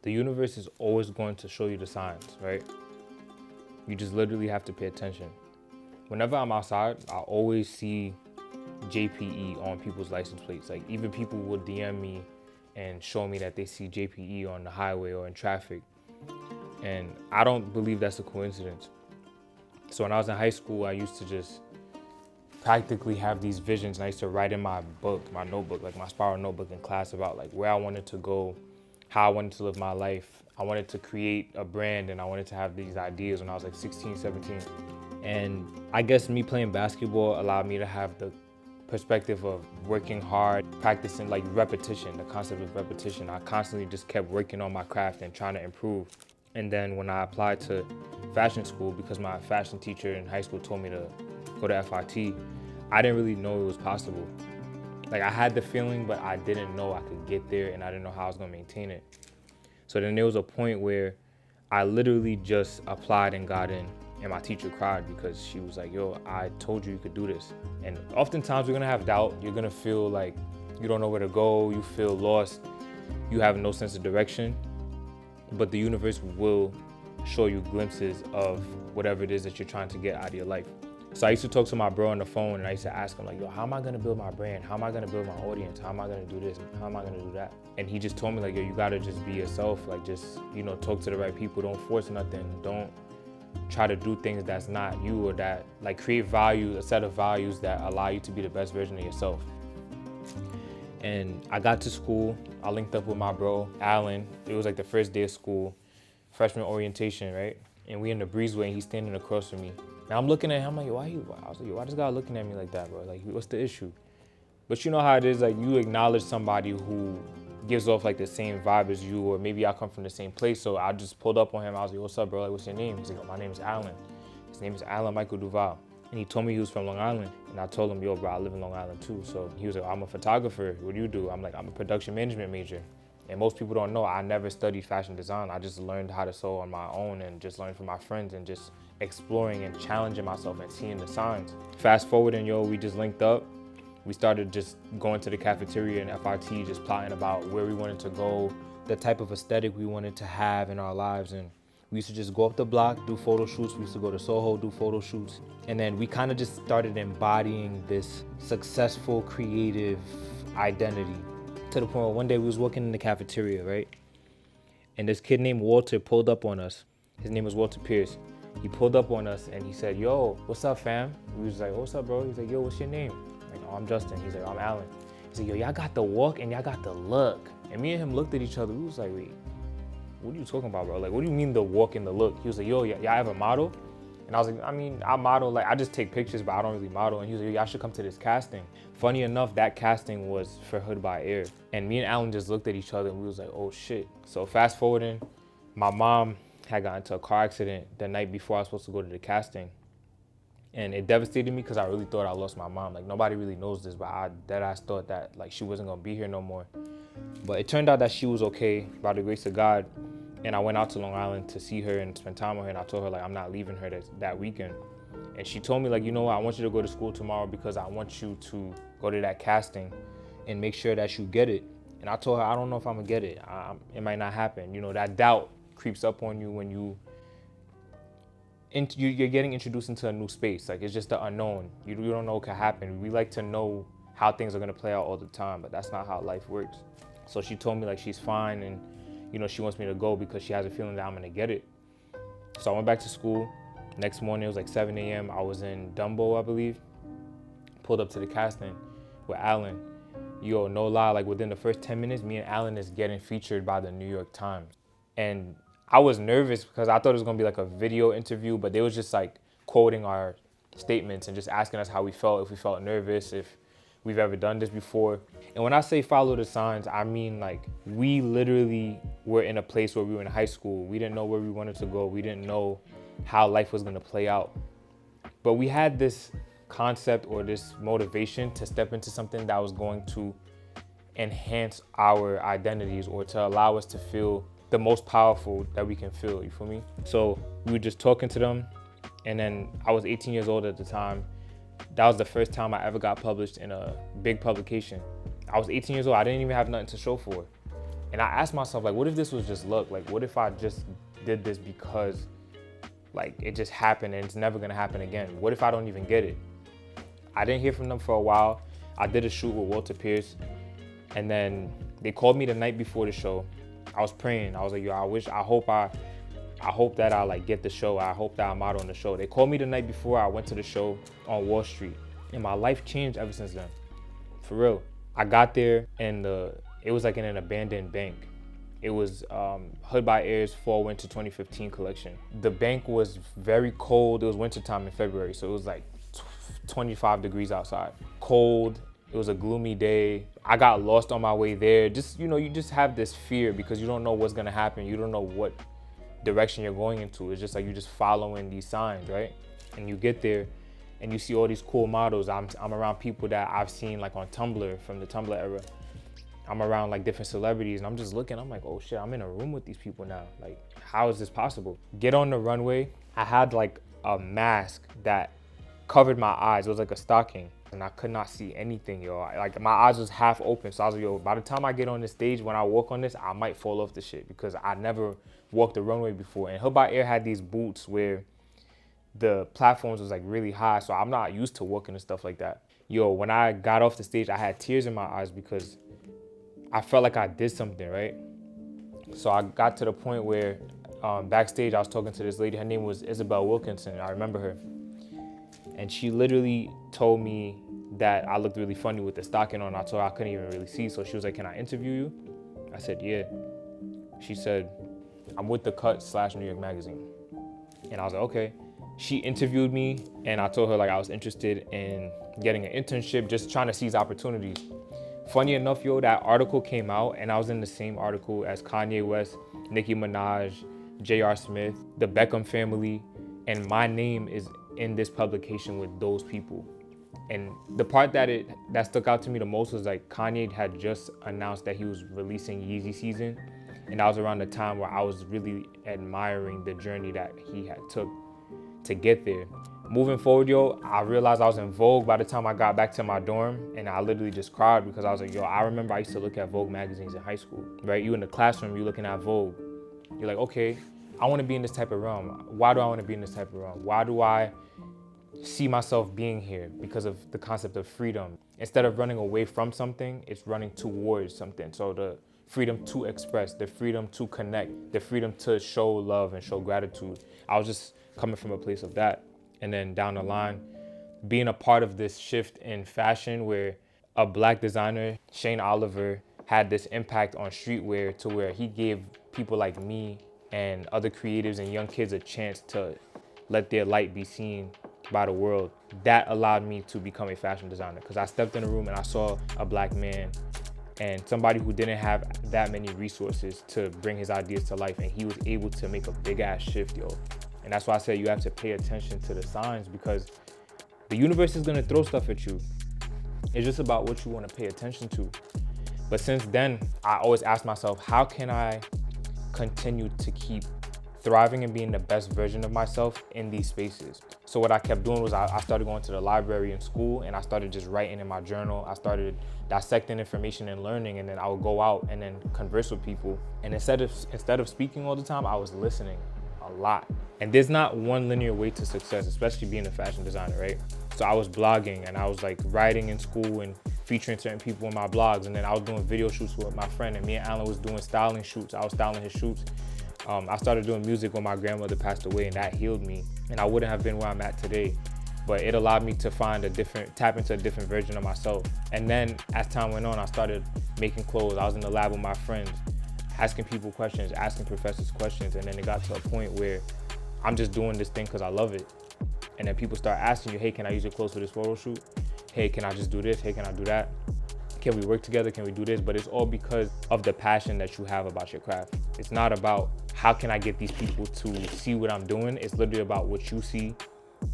The universe is always going to show you the signs, right? You just literally have to pay attention. Whenever I'm outside, I always see JPE on people's license plates. Like even people will DM me and show me that they see JPE on the highway or in traffic. And I don't believe that's a coincidence. So when I was in high school, I used to just practically have these visions, and I used to write in my book, my notebook, like my spiral notebook in class about like where I wanted to go, how I wanted to live my life. I wanted to create a brand and I wanted to have these ideas when I was like 16, 17. And I guess me playing basketball allowed me to have the perspective of working hard, practicing like repetition, the concept of repetition. I constantly just kept working on my craft and trying to improve. And then when I applied to fashion school, because my fashion teacher in high school told me to go to FIT, I didn't really know it was possible. Like I had the feeling, but I didn't know I could get there and I didn't know how I was gonna maintain it. So then there was a point where I literally just applied and got in, and my teacher cried because she was like, yo, I told you you could do this. And oftentimes we're gonna have doubt. You're gonna feel like you don't know where to go, you feel lost, you have no sense of direction, but the universe will show you glimpses of whatever it is that you're trying to get out of your life. So I used to talk to my bro on the phone and I used to ask him like, yo, how am I gonna build my brand? How am I gonna build my audience? How am I gonna do this? How am I gonna do that? And he just told me like, yo, you gotta just be yourself. Like just, talk to the right people. Don't force nothing. Don't try to do things that's not you, or that like create value, a set of values that allow you to be the best version of yourself. And I got to school, I linked up with my bro, Alan. It was like the first day of school, freshman orientation, right? And we in the breezeway and he's standing across from me. Now I'm looking at him, I'm like, yo, why this guy looking at me like that, bro? Like, what's the issue? But you know how it is, like you acknowledge somebody who gives off like the same vibe as you, or maybe I come from the same place. So I just pulled up on him. I was like, what's up, bro? Like, what's your name? He's like, oh, my name is Alan. His name is Alan Michael Duval. And he told me he was from Long Island. And I told him, yo, bro, I live in Long Island too. So he was like, I'm a photographer. What do you do? I'm like, I'm a production management major. And most people don't know, I never studied fashion design. I just learned how to sew on my own and just learned from my friends and just exploring and challenging myself and seeing the signs. Fast forwarding, we just linked up. We started just going to the cafeteria in FIT, just plotting about where we wanted to go, the type of aesthetic we wanted to have in our lives. And we used to just go up the block, do photo shoots. We used to go to Soho, do photo shoots. And then we kind of just started embodying this successful, creative identity, to the point where one day we was working in the cafeteria, right? And this kid named Walter pulled up on us. His name was Walter Pearce. He pulled up on us and he said, yo, what's up, fam? We was like, what's up, bro? He's like, yo, what's your name? Like, oh, I'm Justin. He's like, I'm Alan. He's like, yo, y'all got the walk and y'all got the look. And me and him looked at each other. We was like, wait, what are you talking about, bro? Like, what do you mean the walk and the look? He was like, yo, y'all have a model? And I was like, I mean, I model, like, I just take pictures, but I don't really model. And he was like, y'all should come to this casting. Funny enough, that casting was for Hood by Air. And me and Alan just looked at each other and we was like, oh shit. So fast forwarding, my mom had gotten into a car accident the night before I was supposed to go to the casting. And it devastated me because I really thought I lost my mom. Like, nobody really knows this, but I deadass thought that like she wasn't gonna be here no more. But it turned out that she was okay by the grace of God. And I went out to Long Island to see her and spend time with her. And I told her like, I'm not leaving her that weekend. And she told me like, you know what, I want you to go to school tomorrow because I want you to go to that casting and make sure that you get it. And I told her, I don't know if I'm gonna get it. It might not happen. That doubt creeps up on you when you're getting introduced into a new space. Like, it's just the unknown. You don't know what could happen. We like to know how things are gonna play out all the time, but that's not how life works. So she told me like she's fine and she wants me to go because she has a feeling that I'm gonna get it. So I went back to school. Next morning, it was like 7 a.m. I was in Dumbo, I believe. Pulled up to the casting with Alan. Yo, no lie, like within the first 10 minutes, me and Alan is getting featured by the New York Times. And I was nervous because I thought it was gonna be like a video interview, but they was just like quoting our statements and just asking us how we felt, if we felt nervous, if we've ever done this before. And when I say follow the signs, I mean like we literally were in a place where we were in high school. We didn't know where we wanted to go. We didn't know how life was gonna play out. But we had this concept or this motivation to step into something that was going to enhance our identities or to allow us to feel the most powerful that we can feel, you feel me? So we were just talking to them, and then I was 18 years old at the time. That was the first time I ever got published in a big publication. I was 18 years old, I didn't even have nothing to show for it. And I asked myself, like, what if this was just luck? Like, what if I just did this because like it just happened and it's never gonna happen again? What if I don't even get it? I didn't hear from them for a while. I did a shoot with Walter Pearce, and then they called me the night before the show. I was praying. I was like, yo, I hope that I like get the show. I hope that I'm out on the show. They called me the night before. I went to the show on Wall Street, and my life changed ever since then. For real. I got there, and it was like in an abandoned bank. It was Hood by Air's Fall Winter 2015 collection. The bank was very cold. It was wintertime in February, so it was like 25 degrees outside. Cold. It was a gloomy day. I got lost on my way there. Just, you know, you just have this fear because you don't know what's gonna happen. You don't know what direction you're going into. It's just like you're just following these signs, right? And you get there and you see all these cool models. I'm around people that I've seen like on Tumblr, from the Tumblr era. I'm around like different celebrities, and I'm just looking, I'm like, oh shit, I'm in a room with these people now. Like, how is this possible? Get on the runway. I had like a mask that covered my eyes. It was like a stocking, and I could not see anything, yo. Like, my eyes was half open. So I was like, yo, by the time I get on the stage, when I walk on this, I might fall off the shit because I never walked the runway before. And Hood by Air had these boots where the platforms was like really high, so I'm not used to walking and stuff like that. Yo, when I got off the stage, I had tears in my eyes because I felt like I did something, right? So I got to the point where backstage, I was talking to this lady. Her name was Isabel Wilkinson. I remember her. And she literally told me that I looked really funny with the stocking on. I told her I couldn't even really see. So she was like, can I interview you? I said, yeah. She said, I'm with The Cut / New York Magazine. And I was like, okay. She interviewed me, and I told her like I was interested in getting an internship, just trying to seize opportunities. Funny enough, yo, that article came out, and I was in the same article as Kanye West, Nicki Minaj, J.R. Smith, the Beckham family, and my name is in this publication with those people. And the part that stuck out to me the most was like Kanye had just announced that he was releasing Yeezy season, and that was around the time where I was really admiring the journey that he had took to get there. Moving forward, yo, I realized I was in Vogue by the time I got back to my dorm, and I literally just cried because I was like, yo, I remember I used to look at Vogue magazines in high school, right? You in the classroom, you're looking at Vogue. You're like, okay, I want to be in this type of realm. Why do I want to be in this type of realm? Why do I see myself being here? Because of the concept of freedom. Instead of running away from something, it's running towards something. So the freedom to express, the freedom to connect, the freedom to show love and show gratitude. I was just coming from a place of that. And then down the line, being a part of this shift in fashion where a Black designer, Shayne Oliver, had this impact on streetwear to where he gave people like me and other creatives and young kids a chance to let their light be seen by the world. That allowed me to become a fashion designer because I stepped in a room and I saw a Black man and somebody who didn't have that many resources to bring his ideas to life, and he was able to make a big ass shift, yo. And that's why I said you have to pay attention to the signs, because the universe is gonna throw stuff at you. It's just about what you wanna pay attention to. But since then, I always ask myself, how can I continue to keep thriving and being the best version of myself in these spaces? So what I kept doing was I started going to the library in school, and I started just writing in my journal. I started dissecting information and learning, and then I would go out and then converse with people. And instead of speaking all the time, I was listening a lot. And there's not one linear way to success, especially being a fashion designer, right? So I was blogging, and I was like writing in school and featuring certain people in my blogs. And then I was doing video shoots with my friend, and me and Alan was doing styling shoots. I was styling his shoots. I started doing music when my grandmother passed away, and that healed me. And I wouldn't have been where I'm at today, but it allowed me to tap into a different version of myself. And then as time went on, I started making clothes. I was in the lab with my friends, asking people questions, asking professors questions. And then it got to a point where I'm just doing this thing because I love it. And then people start asking you, hey, can I use your clothes for this photo shoot? Hey, can I just do this? Hey, can I do that? Can we work together? Can we do this? But it's all because of the passion that you have about your craft. It's not about how can I get these people to see what I'm doing. It's literally about what you see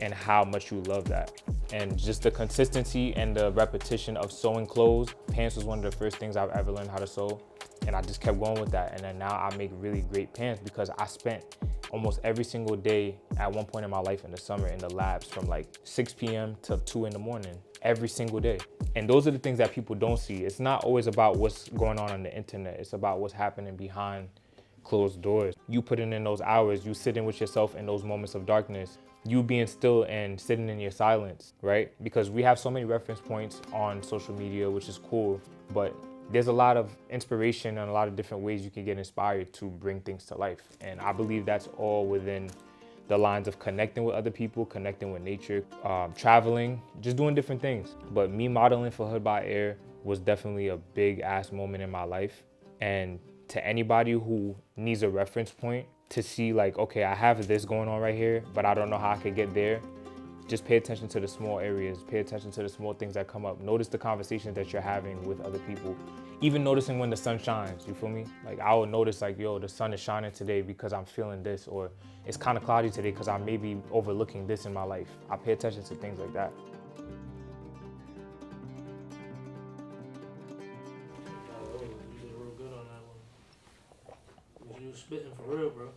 and how much you love that. And just the consistency and the repetition of sewing clothes. Pants was one of the first things I've ever learned how to sew. And I just kept going with that. And then now I make really great pants because I spent almost every single day at one point in my life in the summer in the labs from like 6 p.m. to 2 in the morning, every single day. And those are the things that people don't see. It's not always about what's going on the internet. It's about what's happening behind closed doors. You putting in those hours, you sitting with yourself in those moments of darkness, you being still and sitting in your silence, right? Because we have so many reference points on social media, which is cool, but there's a lot of inspiration and a lot of different ways you can get inspired to bring things to life. And I believe that's all within the lines of connecting with other people, connecting with nature, traveling, just doing different things. But me modeling for Hood by Air was definitely a big ass moment in my life. And to anybody who needs a reference point to see like, okay, I have this going on right here, but I don't know how I could get there. Just pay attention to the small areas, pay attention to the small things that come up. Notice the conversations that you're having with other people. Even noticing when the sun shines, you feel me? Like I would notice like, yo, the sun is shining today because I'm feeling this, or it's kind of cloudy today because I may be overlooking this in my life. I pay attention to things like that. You did real good on that one. You was spitting for real, bro.